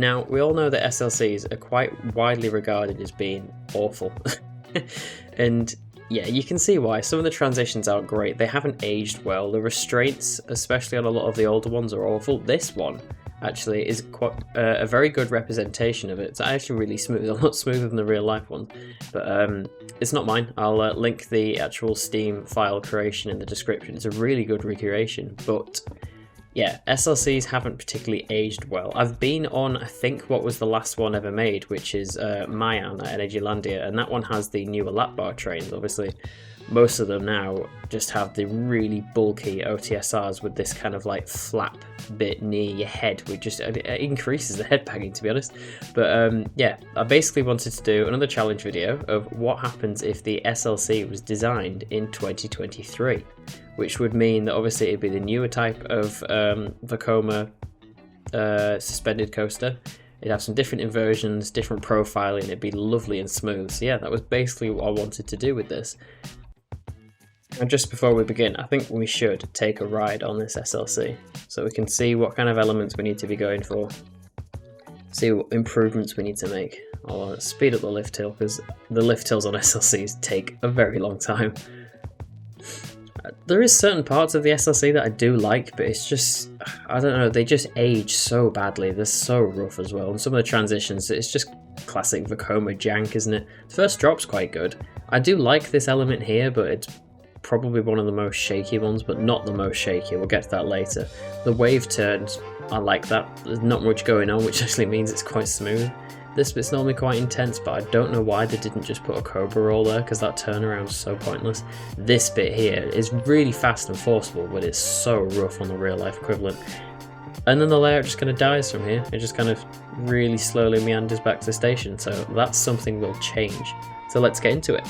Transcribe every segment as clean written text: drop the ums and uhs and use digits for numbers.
Now, we all know that SLCs are quite widely regarded as being awful. And yeah, you can see why. Some of the transitions aren't great. They haven't aged well. The restraints, especially on a lot of the older ones, are awful. This one actually is quite a very good representation of it. It's actually really smooth. A lot smoother than the real life one, but it's not mine. I'll link the actual Steam file creation in the description. It's a really good recreation, but yeah, SLCs haven't particularly aged well. I've been on, I think, what was the last one ever made, which is Mayan at Energylandia, and that one has the newer lap bar trains. Obviously, most of them now just have the really bulky OTSRs with this kind of like flap bit near your head, which just it increases the head bagging, to be honest. But yeah, I basically wanted to do another challenge video of what happens if the SLC was designed in 2023. Which would mean that obviously it'd be the newer type of Vekoma suspended coaster. It'd have some different inversions, different profiling, it'd be lovely and smooth. So yeah, that was basically what I wanted to do with this. And just before we begin, I think we should take a ride on this SLC so we can see what kind of elements we need to be going for, see what improvements we need to make. I'll speed up the lift hill because the lift hills on SLCs take a very long time. There is certain parts of the SLC that I do like, but it's just, I don't know, they just age so badly. They're so rough as well. And some of the transitions, it's just classic Vekoma jank, isn't it? The first drop's quite good. I do like this element here, but it's probably one of the most shaky ones, but not the most shaky. We'll get to that later. The wave turns, I like that. There's not much going on, which actually means it's quite smooth. This bit's normally quite intense, but I don't know why they didn't just put a Cobra roll there, because that turnaround is so pointless. This bit here is really fast and forcible, but it's so rough on the real life equivalent. And then the layout just kind of dies from here. It just kind of really slowly meanders back to the station, so that's something we'll change. So let's get into it.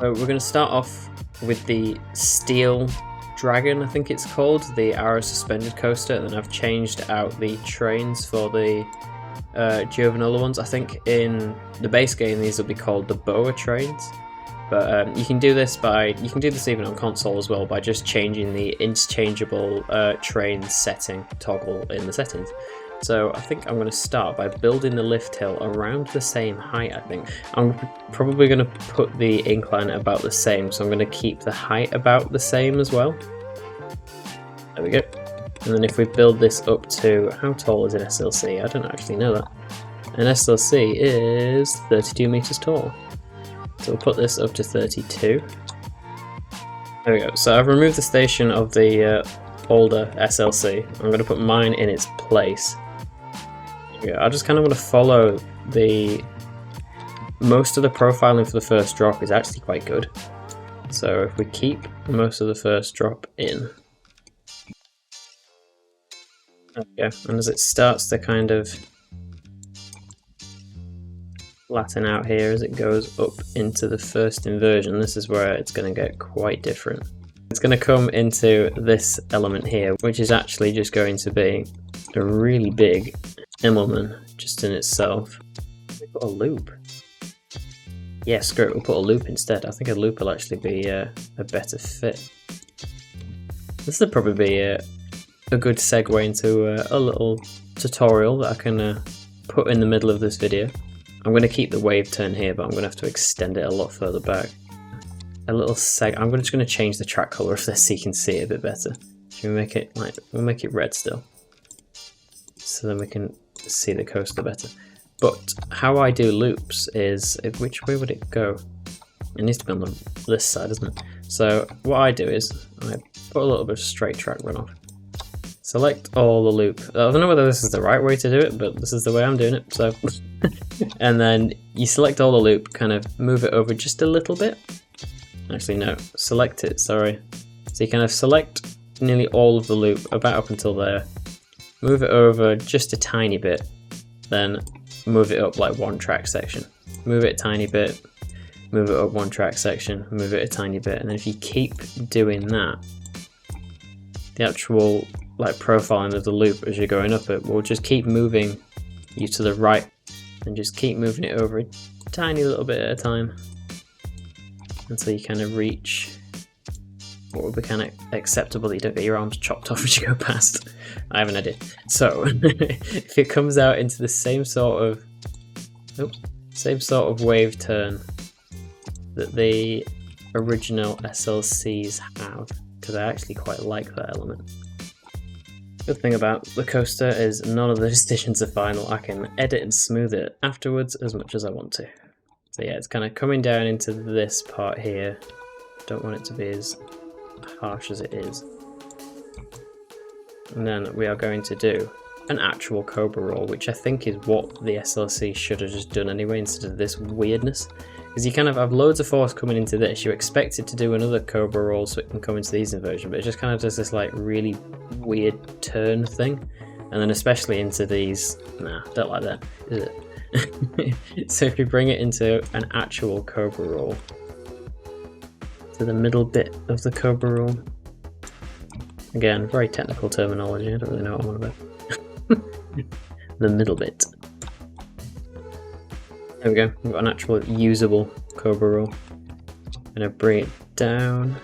So we're going to start off with the Steel Dragon, I think it's called, the Arrow suspended coaster, and then I've changed out the trains for the Giovanola ones. I think in the base game these will be called the Boa trains, but you can do this even on console as well by just changing the interchangeable train setting toggle in the settings. So I think I'm going to start by building the lift hill around the same height. I think I'm probably going to put the incline about the same, so I'm going to keep the height about the same as well. There we go. And then if we build this up to, how tall is an SLC? I don't actually know that. An SLC is 32 meters tall. So we'll put this up to 32. There we go. So I've removed the station of the older SLC. I'm going to put mine in its place. There we go. I just kind of want to follow the... Most of the profiling for the first drop is actually quite good. So if we keep most of the first drop in... Yeah, and as it starts to kind of flatten out here as it goes up into the first inversion, this is where it's going to get quite different. It's going to come into this element here, which is actually just going to be a really big Immelman just in itself. We put a loop. Yeah, screw it, we'll put a loop instead. I think a loop will actually be a better fit. This will probably be a good segue into a little tutorial that I can put in the middle of this video. I'm going to keep the wave turn here, but I'm going to have to extend it a lot further back. I'm just going to change the track color of this so you can see it a bit better. Should we make it like, we'll make it red still, so then we can see the coaster better. But how I do loops is, which way would it go? It needs to be on this side, doesn't it? So what I do is I put a little bit of straight track runoff. Select all the loop. I don't know whether this is the right way to do it, but this is the way I'm doing it, so. And then you select all the loop, kind of move it over just a little bit. Actually, no, select it, sorry. So you kind of select nearly all of the loop, about up until there. Move it over just a tiny bit, then move it up like one track section. Move it a tiny bit, move it up one track section, move it a tiny bit, and then if you keep doing that, the actual like profiling of the loop as you're going up it will just keep moving you to the right, and just keep moving it over a tiny little bit at a time until you kind of reach what would be kind of acceptable that you don't get your arms chopped off as you go past. I have an idea. So if it comes out into the same sort of wave turn that the original SLCs have, because I actually quite like that element. Good thing about the coaster is none of the decisions are final. I can edit and smooth it afterwards as much as I want to. So yeah, it's kind of coming down into this part here. Don't want it to be as harsh as it is. And then we are going to do an actual Cobra roll, which I think is what the SLC should have just done anyway, instead of this weirdness. Because you kind of have loads of force coming into this, you expect it to do another Cobra roll so it can come into these inversion, but it just kind of does this like really weird turn thing. And then especially into these, nah, don't like that, is it? So if you bring it into an actual Cobra roll, to the middle bit of the Cobra roll, again, very technical terminology, I don't really know what I'm on about. The middle bit. There we go, we've got an actual usable Cobra roll. I'm gonna bring it down.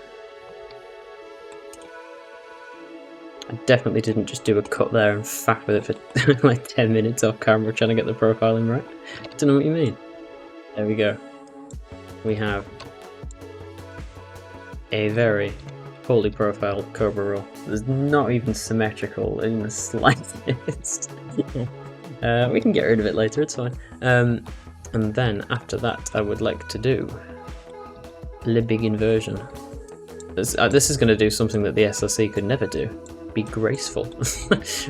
I definitely didn't just do a cut there and faff with it for like 10 minutes off camera trying to get the profiling right. I don't know what you mean. There we go. We have a very fully profiled Cobra roll. It's not even symmetrical in the slightest. We can get rid of it later, it's fine. And then after that I would like to do Le Big Inversion. This is going to do something that the SLC could never do. Be graceful.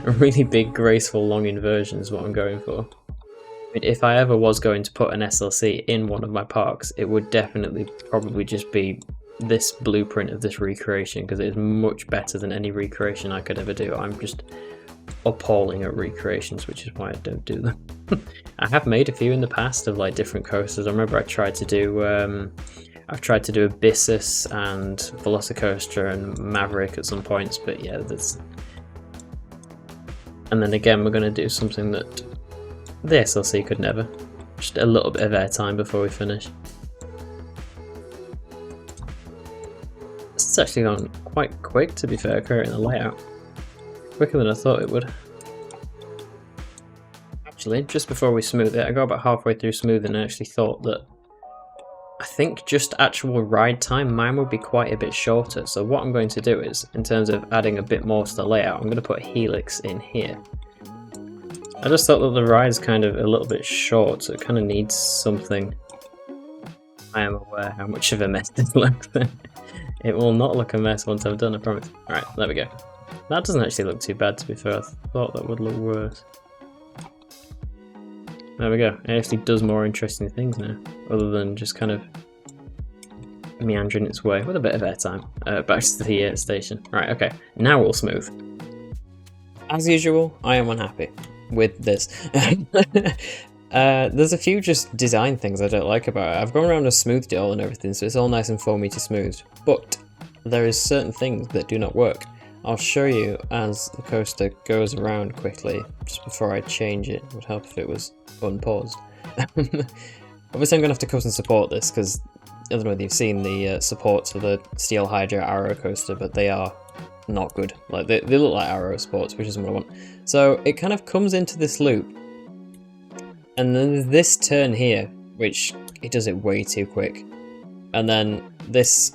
A really big, graceful, long inversion is what I'm going for. I mean, if I ever was going to put an SLC in one of my parks, it would definitely probably just be this blueprint of this recreation, because it is much better than any recreation I could ever do. I'm just appalling at recreations, which is why I don't do them. I have made a few in the past of like different coasters. I remember I tried to do I've tried to do Abyssus and Velocicoaster and Maverick at some points, but yeah, that's... And then again, we're going to do something that the SLC could never. Just a little bit of airtime before we finish. This has actually gone quite quick, to be fair, creating the layout. Quicker than I thought it would. Actually, just before we smooth it, I got about halfway through smoothing and I actually thought that I think just actual ride time, mine would be quite a bit shorter. So what I'm going to do is, in terms of adding a bit more to the layout, I'm going to put Helix in here. I just thought that the ride's kind of a little bit short, so it kind of needs something. I am aware how much of a mess this looks. It will not look a mess once I've done, I promise. Alright, there we go. That doesn't actually look too bad, to be fair. I thought that would look worse. There we go. It actually does more interesting things now, other than just kind of meandering its way with a bit of airtime back to the station. Right, okay. Now we'll smooth. As usual, I am unhappy with this. There's a few just design things I don't like about it. I've gone around and smoothed it all and everything, so it's all nice and foamy to smooth. But there is certain things that do not work. I'll show you as the coaster goes around quickly, just before I change it. It would help if it was unpaused. Obviously I'm going to have to cut and support this, because I don't know if you've seen the supports for the Steel Hydra Arrow coaster, but they are not good. Like they look like Arrow supports, which isn't what I want. So it kind of comes into this loop, and then there's this turn here, which it does it way too quick. And then this,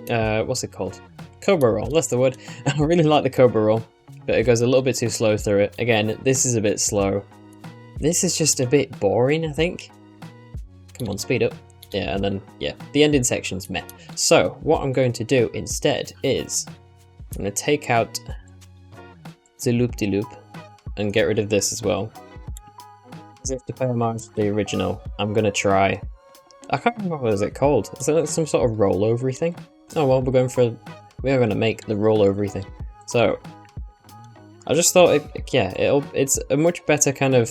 what's it called? Cobra roll, that's the word. I really like the Cobra roll, but it goes a little bit too slow through it. Again, this is a bit slow. This is just a bit boring, I think. Come on, speed up. Yeah, and then, yeah, the ending section's met. So, what I'm going to do instead is, I'm going to take out the loop-de-loop and get rid of this as well. As if to pay homage to the original, I'm going to try... I can't remember what is it called. Is it like some sort of rollover-y thing? Oh well, we are going to make the rollover thing. So, I just thought, it's a much better kind of,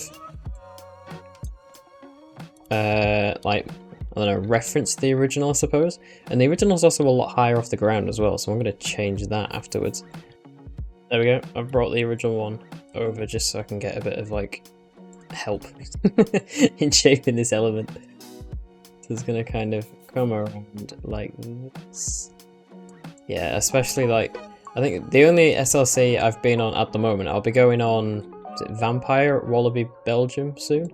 like, I don't know, reference to the original, I suppose. And the original is also a lot higher off the ground as well, so I'm going to change that afterwards. There we go, I've brought the original one over just so I can get a bit of, like, help in shaping this element. So it's going to kind of come around like this. Yeah, especially like, I think the only SLC I've been on at the moment, I'll be going on, is it Vampire at Wallaby, Belgium soon?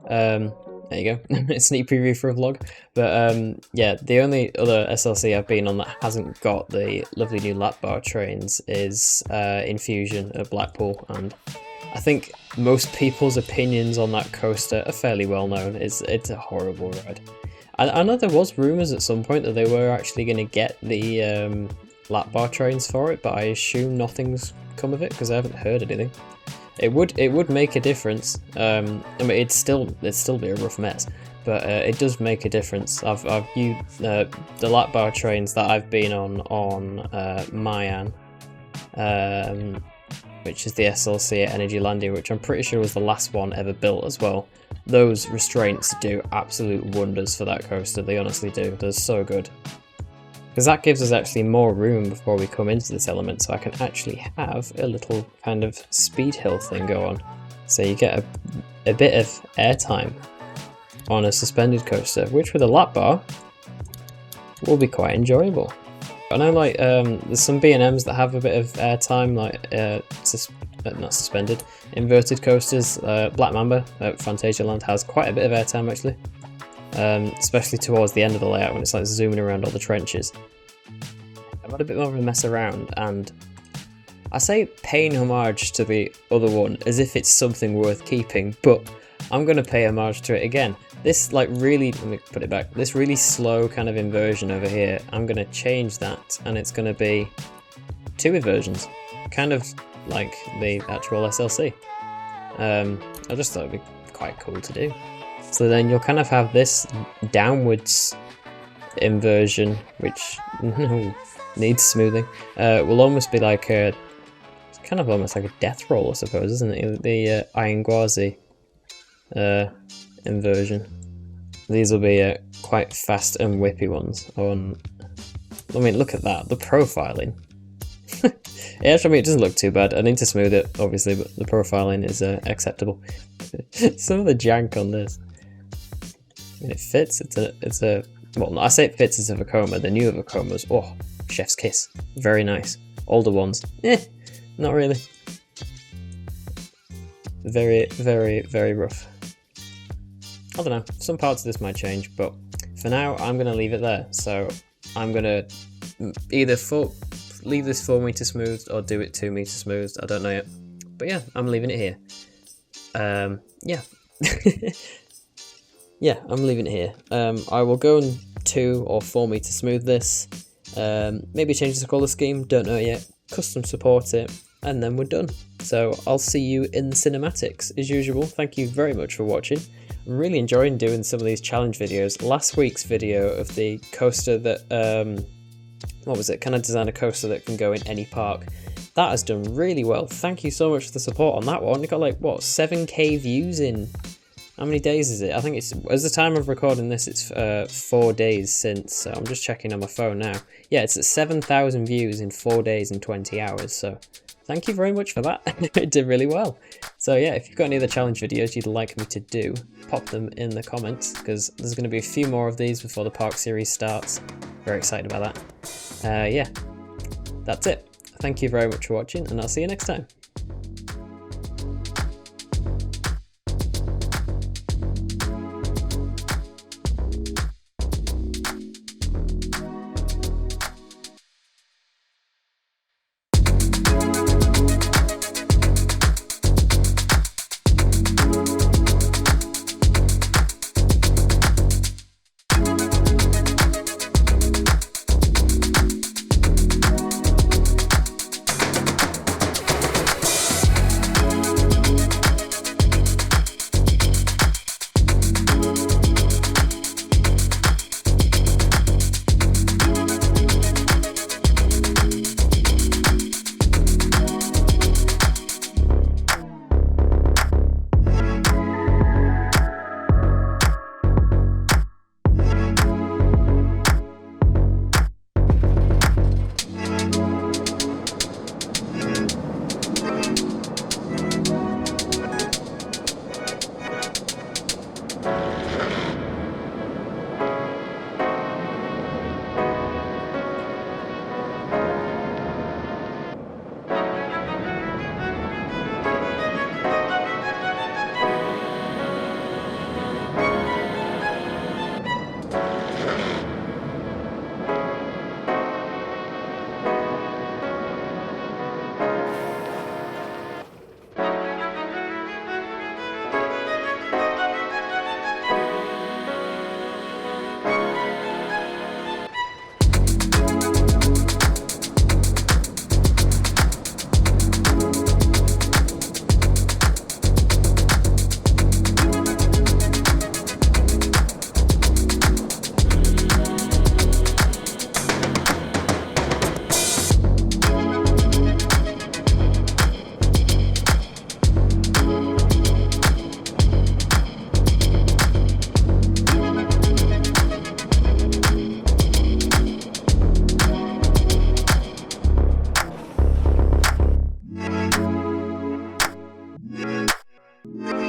There you go, sneak preview for a vlog. But yeah, the only other SLC I've been on that hasn't got the lovely new lap bar trains is Infusion at Blackpool, and I think most people's opinions on that coaster are fairly well known. It's a horrible ride. I know there was rumours at some point that they were actually going to get the lap bar trains for it, but I assume nothing's come of it because I haven't heard anything. It would make a difference. I mean, it'd still be a rough mess, but it does make a difference. I've used the lap bar trains that I've been on Mayan, which is the SLC at Energy Landing, which I'm pretty sure was the last one ever built as well. Those restraints do absolute wonders for that coaster. They honestly do. They're so good. Because that gives us actually more room before we come into this element, so I can actually have a little kind of speed hill thing go on. So you get a bit of airtime on a suspended coaster, which with a lap bar will be quite enjoyable. I know like there's some B&Ms that have a bit of airtime, like not suspended, inverted coasters. Black Mamba at Fantasialand has quite a bit of airtime actually. Especially towards the end of the layout when it's like zooming around all the trenches. I've had a bit more of a mess around, and I say paying homage to the other one as if it's something worth keeping, but I'm going to pay homage to it again. This like really, let me put it back, this really slow kind of inversion over here, I'm going to change that and it's going to be 2 inversions, kind of like the actual SLC. I just thought it'd be quite cool to do. So then you'll kind of have this downwards inversion, which needs smoothing. Will almost be like it's kind of almost like a death roll, I suppose, isn't it? The Iron inversion. These will be quite fast and whippy ones. I mean, look at that, the profiling. Yeah, actually, I mean, it doesn't look too bad. I need to smooth it, obviously, but the profiling is acceptable. Some of the jank on this. I mean, it fits. It's a well, I say it fits as a Vekoma. The newer Vekomas, oh, chef's kiss. Very nice. Older ones, not really. Very, very, very rough. I don't know. Some parts of this might change, but for now, I'm going to leave it there. So I'm going to either leave this 4 meter smoothed or do it 2 meter smoothed. I don't know yet. But yeah, I'm leaving it here. Yeah. Yeah, I'm leaving it here. I will go and 2 or 4 meter smooth this. Maybe change the colour scheme, don't know yet. Custom support it, and then we're done. So I'll see you in the cinematics as usual. Thank you very much for watching. I'm really enjoying doing some of these challenge videos. Last week's video of the coaster that, what was it? Can I design a coaster that can go in any park? That has done really well. Thank you so much for the support on that one. It got like, what, 7k views in, how many days is it? I think it's, as the time of recording this, it's 4 days since. So I'm just checking on my phone now. Yeah, it's at 7,000 views in 4 days and 20 hours. So thank you very much for that. It did really well. So yeah, if you've got any other challenge videos you'd like me to do, pop them in the comments, because there's going to be a few more of these before the park series starts. Very excited about that. Yeah, that's it. Thank you very much for watching, and I'll see you next time. you.